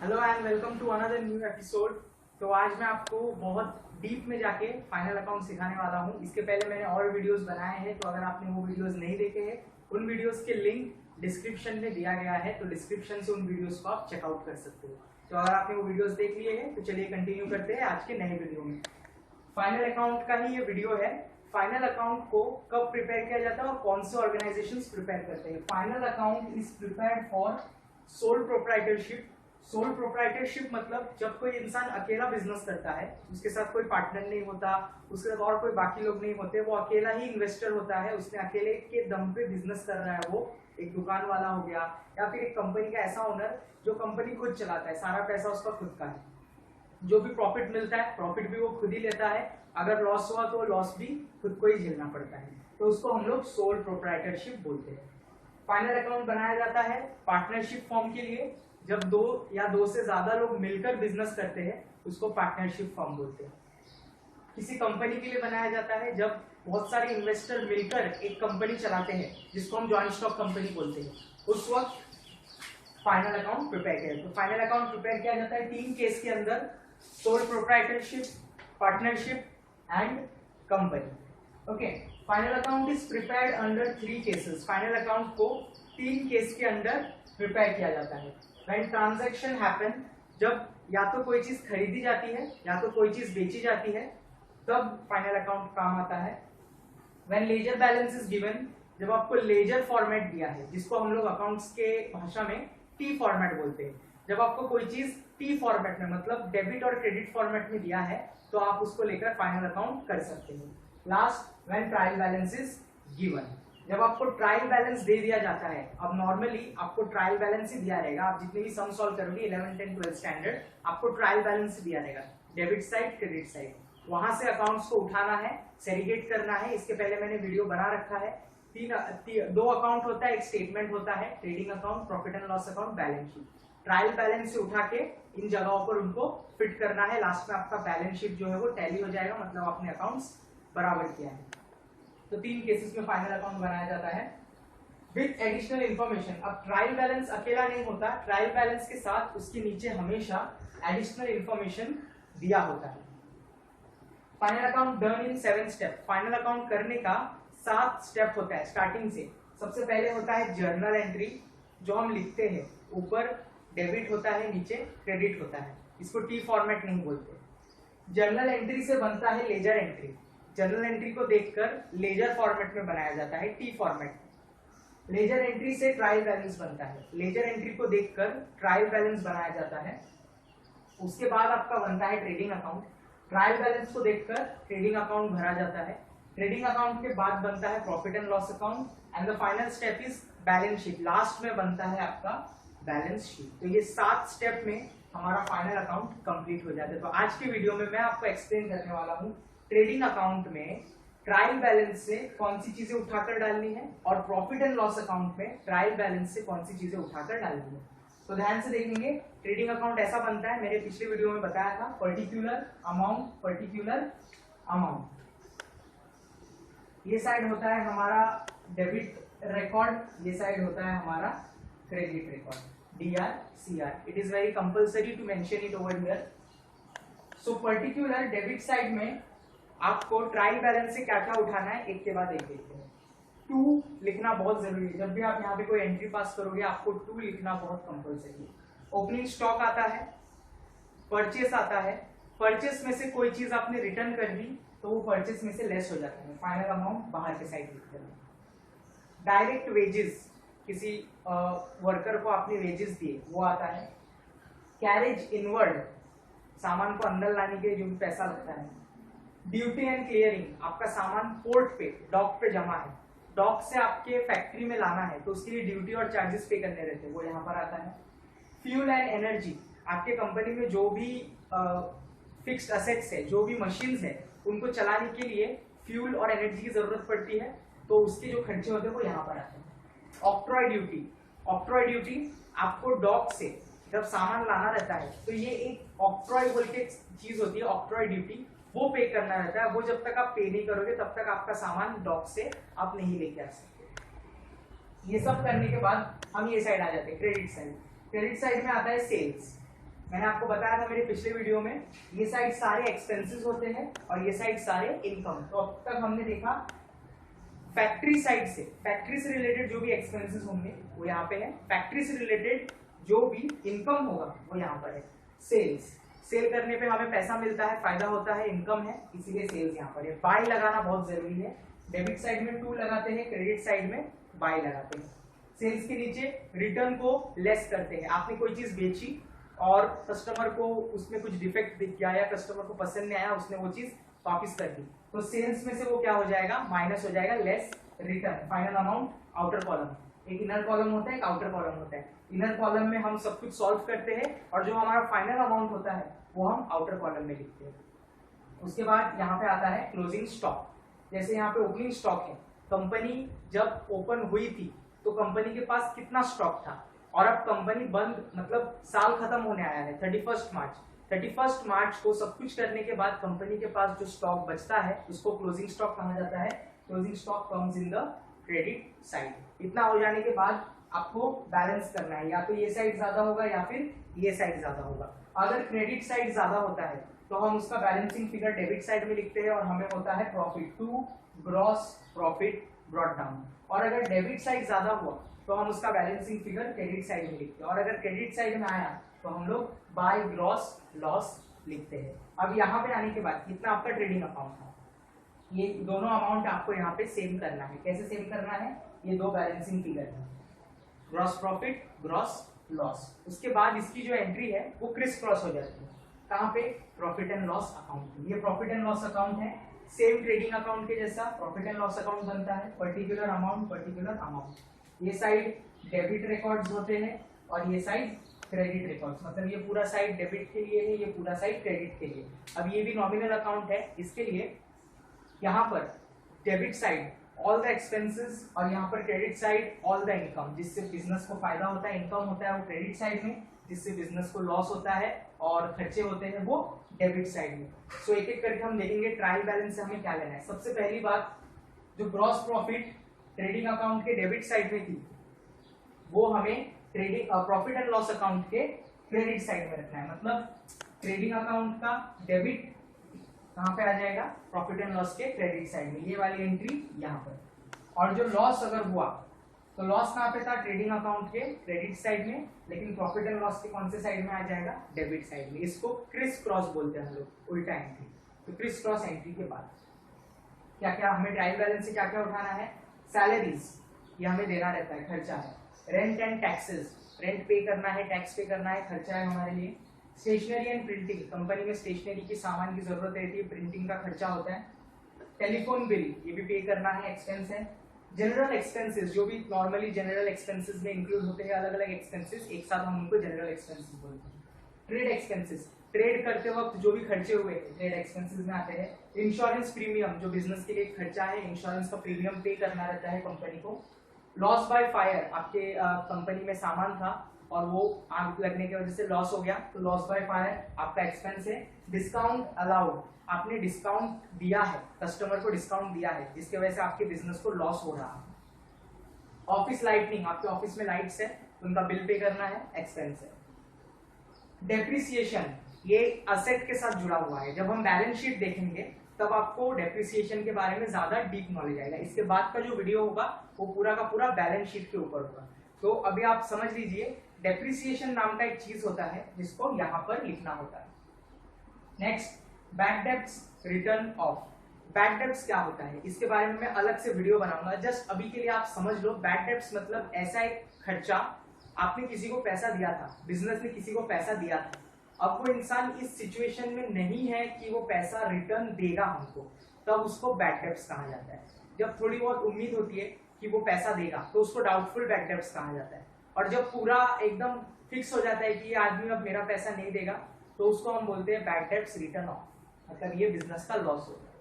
Hello and welcome to another new episode. तो आज मैं आपको बहुत डीप में जाके फाइनल अकाउंट सिखाने वाला हूँ। इसके पहले मैंने और वीडियोस बनाए हैं, तो अगर आपने वो वीडियोस नहीं देखे हैं, उन वीडियोस के लिंक डिस्क्रिप्शन में दिया गया है, तो डिस्क्रिप्शन से उन वीडियोस को आप चेकआउट कर सकते हो। तो अगर आपने वो वीडियोस देख लिए हैं तो चलिए कंटिन्यू करते हैं आज के नए वीडियो में। फाइनल अकाउंट का ही ये वीडियो है। फाइनल अकाउंट को कब प्रिपेयर किया जाता है और कौन से ऑर्गेनाइजेशंस प्रिपेयर करते हैं। Final account is prepared for sole proprietorship. Sole proprietorship मतलब जब कोई इंसान अकेला बिजनेस करता है, उसके साथ कोई पार्टनर नहीं होता, उसके साथ और कोई बाकी लोग नहीं होते, वो अकेला ही इन्वेस्टर होता है, उसने अकेले के दम पे बिजनेस कर रहा है। वो एक दुकान वाला हो गया या फिर एक कंपनी का ऐसा ओनर जो कंपनी खुद चलाता है, सारा पैसा उसका खुद का है, जो भी प्रॉफिट मिलता है प्रॉफिट भी वो खुद ही लेता है, अगर लॉस हुआ तो लॉस भी खुद को ही झेलना पड़ता है। तो उसको हम लोग सोल प्रोप्राइटरशिप बोलते हैं। फाइनल अकाउंट बनाया जाता है पार्टनरशिप फॉर्म के लिए। जब दो या दो से ज्यादा लोग मिलकर बिजनेस करते हैं उसको पार्टनरशिप फॉर्म बोलते हैं। किसी कंपनी के लिए बनाया जाता है जब बहुत सारे इन्वेस्टर मिलकर एक कंपनी चलाते हैं, जिसको हम जॉइंट स्टॉक कंपनी बोलते हैं, उस वक्त फाइनल अकाउंट प्रिपेयर किया। तो फाइनल अकाउंट प्रिपेयर किया जाता है 3 केस के अंदर: sole proprietorship, partnership and company. Okay, final account is prepared under 3 cases. Final account को 3 केस के अंदर प्रिपेयर किया जाता है। व्हेन ट्रांजैक्शन हैपन, जब या तो कोई चीज खरीदी जाती है या तो कोई चीज बेची जाती है, तब फाइनल अकाउंट काम आता है। When ledger balance is given, जब आपको लेजर फॉर्मेट दिया है, जिसको हम लोग अकाउंट्स के भाषा में टी फॉर्मेट बोलते हैं, जब आपको कोई चीज टी फॉर्मेट में मतलब डेबिट और क्रेडिट फॉर्मेट में दिया है, तो आप उसको लेकर फाइनल अकाउंट कर सकते हैं। Last, when trial balance is given, जब आपको ट्रायल बैलेंस दे दिया जाता है। अब नॉर्मली आपको ट्रायल बैलेंस ही दिया रहेगा, आप जितने भी सम सॉल्व करोगे 11, 10, 12 स्टैंडर्ड, आपको ट्रायल बैलेंस दिया रहेगा, डेबिट साइड क्रेडिट साइड। वहां से अकाउंट्स को उठाना है, सेरिगेट करना है। इसके पहले मैंने वीडियो बना रखा है। दो अकाउंट होता है, एक स्टेटमेंट होता है, trading account, profit and loss account, balance sheet. Trial balance से उठा के इन जगहों पर उनको फिट करना है। लास्ट में आपका बैलेंस शीट जो है वो टैली हो जाएगा, मतलब आपने अकाउंट्स बराबर किया है। तो 3 केसेस में फाइनल अकाउंट बनाया जाता है विद एडिशनल इंफॉर्मेशन। अब ट्रायल बैलेंस अकेला नहीं होता, ट्रायल बैलेंस के साथ उसके नीचे हमेशा एडिशनल इंफॉर्मेशन दिया होता है। Final account done in 7 step. Final account करने का 7 स्टेप होता है स्टार्टिंग से। सबसे पहले होता है जर्नल एंट्री, जो हम लिखते हैं, ऊपर डेबिट होता है, नीचे क्रेडिट होता है, इसको टी फॉर्मेट नहीं बोलते। जर्नल एंट्री से बनता है लेजर एंट्री। जर्नल एंट्री को देखकर लेजर फॉर्मेट में बनाया जाता है, टी फॉर्मेट। लेजर एंट्री से ट्रायल बैलेंस बनता है, लेजर एंट्री को देखकर ट्रायल बैलेंस बनाया जाता है। उसके बाद आपका बनता है ट्रेडिंग अकाउंट। ट्रायल बैलेंस को देखकर ट्रेडिंग अकाउंट भरा जाता है। ट्रेडिंग अकाउंट के बाद बनता है profit and loss account and the final step is balance sheet. Last में बनता है आपका बैलेंस शीट। तो ये 7 स्टेप में हमारा फाइनल अकाउंट कंप्लीट हो जाता है। तो आज के वीडियो में मैं आपको एक्सप्लेन करने वाला हूँ ट्रेडिंग अकाउंट में ट्रायल बैलेंस से कौन सी चीजें उठाकर डालनी है और प्रॉफिट एंड लॉस अकाउंट में ट्रायल बैलेंस से कौन सी चीजें उठाकर डालनी है। तो ध्यान से देखेंगे। ट्रेडिंग अकाउंट ऐसा बनता है, मेरे पिछले वीडियो में बताया था, पर्टिकुलर अमाउंट, पर्टिकुलर अमाउंट। ये साइड होता है हमारा डेबिट रिकॉर्ड, ये साइड होता है हमारा credit record, DR, CR। It is very compulsory to mention it over here. So particular debit side में आपको ट्रायल बैलेंस से क्या क्या उठाना है, एक के बाद एक देखते हैं। 2 लिखना बहुत जरूरी है। जब भी आप यहाँ पे कोई एंट्री पास करोगे आपको 2 लिखना बहुत कंपल्सरी है। ओपनिंग स्टॉक आता है, परचेस आता है। परचेस में से कोई चीज आपने रिटर्न कर दी तो वो परचेस में से लेस हो जाता है, फाइनल अमाउंट बाहर के साइड लिखते हैं। डायरेक्ट वेजेस, किसी वर्कर को आपने वेजेस दिए, वो आता है। कैरेज इनवर्ड, सामान को अंदर लाने के लिए जो भी पैसा लगता है। ड्यूटी एंड क्लियरिंग, आपका सामान पोर्ट पे, डॉक पे जमा है, डॉक से आपके फैक्ट्री में लाना है, तो उसके लिए ड्यूटी और चार्जेस पे करने रहते हैं, वो यहाँ पर आता है। फ्यूल एंड एनर्जी, आपके कंपनी में जो भी फिक्स्ड असेट्स है, जो भी मशीन्स है, उनको चलाने के लिए फ्यूल और एनर्जी की जरूरत पड़ती है, तो उसके जो खर्चे होते हैं वो यहाँ पर आते हैं। ऑक्ट्रॉय ड्यूटी, ऑक्ट्रॉय ड्यूटी आपको डॉक से जब सामान लाना रहता है, तो ये एक ऑक्ट्रॉय बोल के चीज होती है, ऑक्ट्रॉय ड्यूटी, वो पे करना रहता है। वो जब तक आप पे नहीं करोगे तब तक आपका सामान डॉक से आप नहीं लेके आ सकते। ये सब करने के बाद हम ये साइड आ जाते हैं, क्रेडिट साइड। क्रेडिट साइड में आता है सेल्स। मैंने आपको बताया था मेरे पिछले वीडियो में, ये साइड सारे एक्सपेंसेस होते हैं और ये साइड सारे इनकम। तो अब तक हमने देखा फैक्ट्री साइड से, फैक्ट्री से रिलेटेड जो भी एक्सपेंसेस होंगे वो यहाँ पे है, फैक्ट्री से रिलेटेड जो भी इनकम होगा वो यहाँ पर है। सेल्स, सेल करने पे हमें पैसा मिलता है, फायदा होता है, इनकम है, इसीलिए सेल्स यहाँ पर है। बाय लगाना बहुत जरूरी है, डेबिट साइड में टू लगाते हैं, क्रेडिट साइड में बाय लगाते हैं। सेल्स के नीचे रिटर्न को लेस करते हैं। आपने कोई चीज बेची और कस्टमर को उसमें कुछ डिफेक्ट दिख गया या कस्टमर को पसंद नहीं आया, उसने वो चीज वापस कर दी, तो सेल्स में से वो क्या हो जाएगा, माइनस हो जाएगा, less return, final amount outer column. एक इनर कॉलम होता है, एक आउटर कॉलम होता है। इनर कॉलम में हम सब कुछ सॉल्व करते हैं और जो हमारा फाइनल अमाउंट होता है वो हम आउटर कॉलम में लिखते हैं। उसके बाद यहाँ पे आता है क्लोजिंग स्टॉक। जैसे यहाँ पे ओपनिंग स्टॉक है, कंपनी जब ओपन हुई थी तो कंपनी के पास कितना स्टॉक था, और अब कंपनी बंद, मतलब साल खत्म होने आया है 31 मार्च। 31 मार्च को सब कुछ करने के बाद कंपनी के पास जो स्टॉक बचता है उसको क्लोजिंग स्टॉक कहा जाता है। Closing stock comes in the credit side. इतना हो जाने के बाद आपको बैलेंस करना है, या तो ये साइड ज्यादा होगा या फिर ये साइड ज्यादा होगा। अगर क्रेडिट साइड ज्यादा होता है तो हम उसका बैलेंसिंग फिगर डेबिट साइड में लिखते हैं और हमें होता है profit to gross profit brought down. और अगर डेबिट साइड ज्यादा हुआ तो हम उसका बैलेंसिंग फिगर क्रेडिट साइड में लिखते हैं, और अगर क्रेडिट साइड में आया तो हम लोग बाय ग्रॉस लॉस लिखते हैं। अब यहाँ पे आने के बाद कितना आपका ट्रेडिंग अकाउंट था, ये दोनों अमाउंट आपको यहाँ पे सेम करना है। कैसे सेम करना है, ये दो बैलेंसिंग फिगर है, ग्रॉस प्रॉफिट ग्रॉस लॉस। उसके बाद इसकी जो एंट्री है वो क्रिस क्रॉस हो जाती है, कहाँ पे, प्रॉफिट एंड लॉस अकाउंट। ये प्रॉफिट एंड लॉस अकाउंट है, सेम ट्रेडिंग अकाउंट के जैसा प्रॉफिट एंड लॉस अकाउंट बनता है, पर्टिकुलर अमाउंट। ये साइड डेबिट रिकॉर्ड्स होते हैं और ये साइड क्रेडिट रिकॉर्ड्स, मतलब ये पूरा साइड डेबिट के लिए है, ये पूरा साइड क्रेडिट के लिए। अब ये भी नॉमिनल अकाउंट है, इसके लिए यहाँ पर debit side all the expenses और यहाँ पर credit side all the income. जिससे बिजनेस को फायदा होता है, इनकम होता है वो क्रेडिट साइड में, जिससे बिजनेस को लॉस होता है और खर्चे होते हैं वो डेबिट साइड में। सो एक एक करके हम देखेंगे ट्रायल बैलेंस से हमें क्या लेना है। सबसे पहली बात, जो ग्रॉस प्रॉफिट ट्रेडिंग अकाउंट के डेबिट साइड में थी वो हमें trading profit and loss account के क्रेडिट साइड में रखना है। मतलब ट्रेडिंग अकाउंट का डेबिट कहाँ पे आ जाएगा, प्रॉफिट एंड लॉस के क्रेडिट साइड में, ये वाली एंट्री यहाँ पर। और जो लॉस अगर हुआ तो लॉस कहाँ पे था, ट्रेडिंग अकाउंट के क्रेडिट साइड में, लेकिन प्रॉफिट एंड लॉस के कौन से साइड में आ जाएगा, डेबिट साइड में। इसको क्रिस क्रॉस बोलते हैं हम लोग, उल्टा एंट्री। तो क्रिस क्रॉस एंट्री के बाद क्या क्या हमें ट्रायल बैलेंस से क्या क्या उठाना है, सैलरीज ये हमें देना रहता है, खर्चा है। रेंट एंड टैक्सेस, रेंट पे करना है, टैक्स पे करना है, खर्चा है हमारे लिए। स्टेशनरी एंड प्रिंटिंग, कंपनी में स्टेशनरी की सामान की जरूरत रहती है, प्रिंटिंग का खर्चा होता है। टेलीफोन बिल ये भी पे करना है, एक्सपेंस है। जनरल एक्सपेंसेस, जो भी नॉर्मली जनरल एक्सपेंसेस में इंक्लूड होते हैं, अलग अलग एक्सपेंसेस, एक साथ हम उनको जनरल एक्सपेंसेस बोलते हैं। ट्रेड एक्सपेंसेस, ट्रेड करते वक्त जो भी खर्चे हुए ट्रेड एक्सपेंसेस में आते हैं। इंश्योरेंस प्रीमियम, जो बिजनेस के लिए खर्चा है, इंश्योरेंस का प्रीमियम पे करना रहता है कंपनी को। लॉस बाय फायर, आपके कंपनी में सामान था और वो आग लगने की वजह से लॉस हो गया, तो लॉस बाय फायर आपका एक्सपेंस है। डिस्काउंट अलाउड, आपने डिस्काउंट दिया है, कस्टमर को डिस्काउंट दिया है जिसकी वजह से आपके बिजनेस को लॉस हो रहा है। ऑफिस लाइटनिंग, आपके ऑफिस में लाइट्स है, उनका बिल पे करना है, एक्सपेंस है। डेप्रिसिएशन, ये असेट के साथ जुड़ा हुआ है, जब हम बैलेंस शीट देखेंगे तब आपको डेप्रिसिएशन के बारे में ज्यादा डीप नॉलेज आएगा। इसके बाद का जो वीडियो होगा वो पूरा का पूरा बैलेंस शीट के ऊपर होगा। तो अभी आप समझ लीजिए, डेप्रिसिएशन नाम का एक चीज होता है जिसको यहाँ पर लिखना होता है। Next, bad debts return of. Bad debts क्या होता है इसके बारे में मैं अलग से वीडियो बनाऊंगा, जस्ट अभी के लिए आप समझ लो। बैड डेब्ट्स मतलब ऐसा एक खर्चा, आपने किसी को पैसा दिया था, बिजनेस ने किसी को पैसा दिया था, अब वो इंसान इस सिचुएशन में नहीं है कि वो पैसा रिटर्न देगा हमको, तब उसको बैड डेब्ट्स कहा जाता है। जब थोड़ी बहुत उम्मीद होती है कि वो पैसा देगा तो उसको डाउटफुल बैड डेब्ट्स कहा जाता है। और जब पूरा एकदम फिक्स हो जाता है कि ये आदमी अब मेरा पैसा नहीं देगा तो उसको हम बोलते हैं बैड डेब्ट्स रिटर्न ऑफ, मतलब ये बिजनेस का लॉस होगा।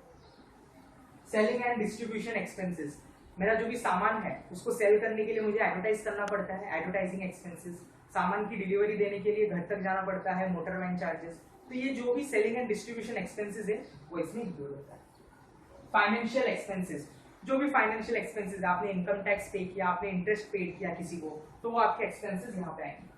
सेलिंग एंड डिस्ट्रीब्यूशन एक्सपेंसेस, मेरा जो भी सामान है उसको सेल करने के लिए मुझे एडवर्टाइज करना पड़ता है, एडवर्टाइजिंग एक्सपेंसेस। सामान की डिलीवरी देने के लिए घर तक जाना पड़ता है, मोटर वैन चार्जेस। तो ये जो भी सेलिंग एंड डिस्ट्रीब्यूशन एक्सपेंसेस है वो इसमें इंक्लूड होता है। फाइनेंशियल एक्सपेंसेस, जो भी फाइनेंशियल एक्सपेंसेस, आपने इनकम टैक्स पे किया, आपने इंटरेस्ट पे किया किसी को, तो वो आपके एक्सपेंसेस यहाँ पे आएंगे।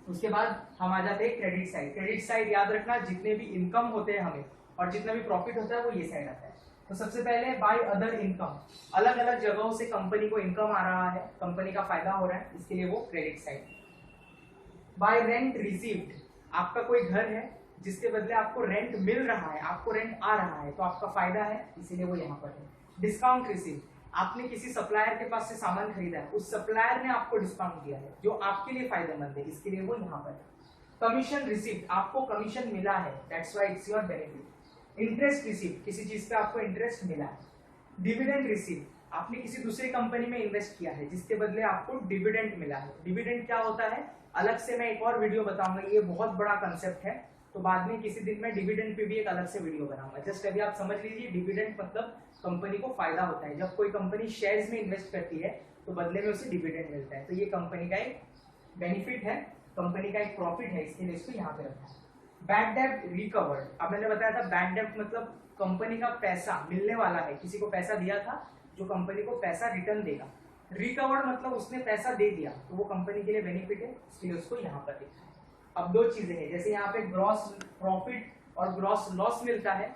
उसके बाद हम आ जाते हैं क्रेडिट साइड। क्रेडिट साइड याद रखना, जितने भी इनकम होते हैं हमें और जितना भी प्रॉफिट होता है वो ये साइड आता है। तो सबसे पहले बाय अदर इनकम, अलग अलग जगहों से कंपनी को इनकम आ रहा है, कंपनी का फायदा हो रहा है, इसके लिए वो credit side. Bye rent received, आपका कोई घर है जिसके बदले आपको रेंट मिल रहा है, आपको रेंट आ रहा है, तो आपका फायदा है, इसीलिए वो यहाँ पर है। डिस्काउंट रिसीव, आपने किसी सप्लायर के पास से सामान खरीदा है, उस सप्लायर ने आपको डिस्काउंट दिया है जो आपके लिए फायदेमंद है, इसके लिए वो यहाँ पर है। कमीशन रिसीव, आपको कमीशन मिला है, that's why it's your benefit. Interest receive, किसी चीज पे आपको इंटरेस्ट मिला है। डिविडेंड रिसीव, आपने किसी दूसरी कंपनी में इन्वेस्ट किया है जिसके बदले आपको डिविडेंड मिला है। डिविडेंड क्या होता है अलग से मैं एक और वीडियो बताऊंगा, ये बहुत बड़ा कंसेप्ट है, तो बाद में किसी दिन मैं डिविडेंड पे भी एक अलग से वीडियो बनाऊंगा। जस्ट अभी आप समझ लीजिए डिविडेंड मतलब कंपनी को फायदा होता है, जब कोई कंपनी शेयर्स में इन्वेस्ट करती है तो बदले में उसे डिविडेंड मिलता है, तो ये कंपनी का एक बेनिफिट है, कंपनी का एक प्रॉफिट है, इसके लिए इसको यहाँ पे रखा है। बैड डेब्ट रिकवर्ड, अब मैंने बताया था बैड डेब्ट मतलब कंपनी का पैसा मिलने वाला है, किसी को पैसा दिया था जो कंपनी को पैसा रिटर्न देगा। रिकवर्ड मतलब उसने पैसा दे दिया तो वो कंपनी के लिए बेनिफिट है, इसलिए उसको यहाँ पर लिखा है। अब दो चीजें हैं, जैसे यहाँ पे ग्रॉस प्रॉफिट और ग्रॉस लॉस मिलता है,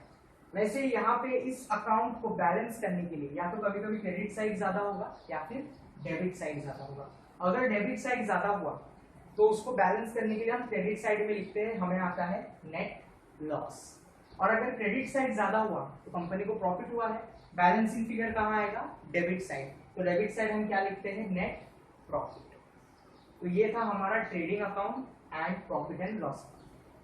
वैसे यहाँ पे इस अकाउंट को बैलेंस करने के लिए या तो कभी कभी क्रेडिट साइड ज्यादा होगा या फिर डेबिट साइड ज्यादा होगा। अगर डेबिट साइड ज्यादा हुआ तो उसको बैलेंस करने के लिए हम क्रेडिट साइड में लिखते हैं, हमें आता है नेट लॉस। और अगर क्रेडिट साइड ज्यादा हुआ तो कंपनी को प्रॉफिट हुआ है, बैलेंसिंग फिगर कहाँ आएगा, डेबिट साइड, तो डेबिट साइड हम क्या लिखते हैं, नेट प्रॉफिट। तो ये था हमारा trading account and profit and loss.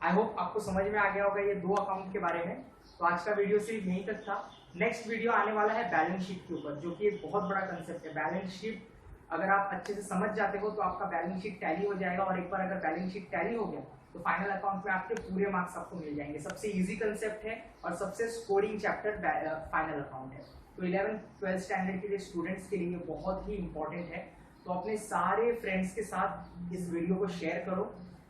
I hope आपको समझ में आ गया होगा ये दो अकाउंट के बारे में। तो आज का वीडियो सिर्फ यहीं तक था। नेक्स्ट वीडियो आने वाला है बैलेंस शीट के ऊपर, जो कि एक बहुत बड़ा कंसेप्ट है। बैलेंस शीट अगर आप अच्छे से समझ जाते हो तो आपका बैलेंस शीट टैली हो जाएगा, और एक बार अगर बैलेंस शीट टैली हो गया तो फाइनल अकाउंट में आपके पूरे मार्क्स आपको मिल जाएंगे। सबसे इजी कंसेप्ट है और सबसे स्कोरिंग चैप्टर फाइनल अकाउंट है। तो 11th-12th स्टैंडर्ड के लिए स्टूडेंट्स के लिए बहुत ही इंपॉर्टेंट है। तो अपने सारे फ्रेंड्स के साथ इस वीडियो को शेयर करो,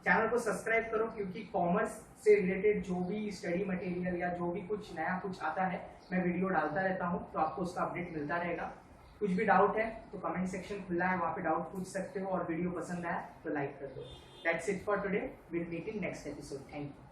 चैनल को सब्सक्राइब करो, क्योंकि कॉमर्स से रिलेटेड जो भी स्टडी मटेरियल या जो भी कुछ नया कुछ आता है मैं वीडियो डालता रहता हूँ, तो आपको उसका अपडेट मिलता रहेगा। कुछ भी डाउट है तो कमेंट सेक्शन खुला है, वहाँ पे डाउट पूछ सकते हो, और वीडियो पसंद आया तो लाइक कर दो। That's it for today, will meet in next episode. Thank you.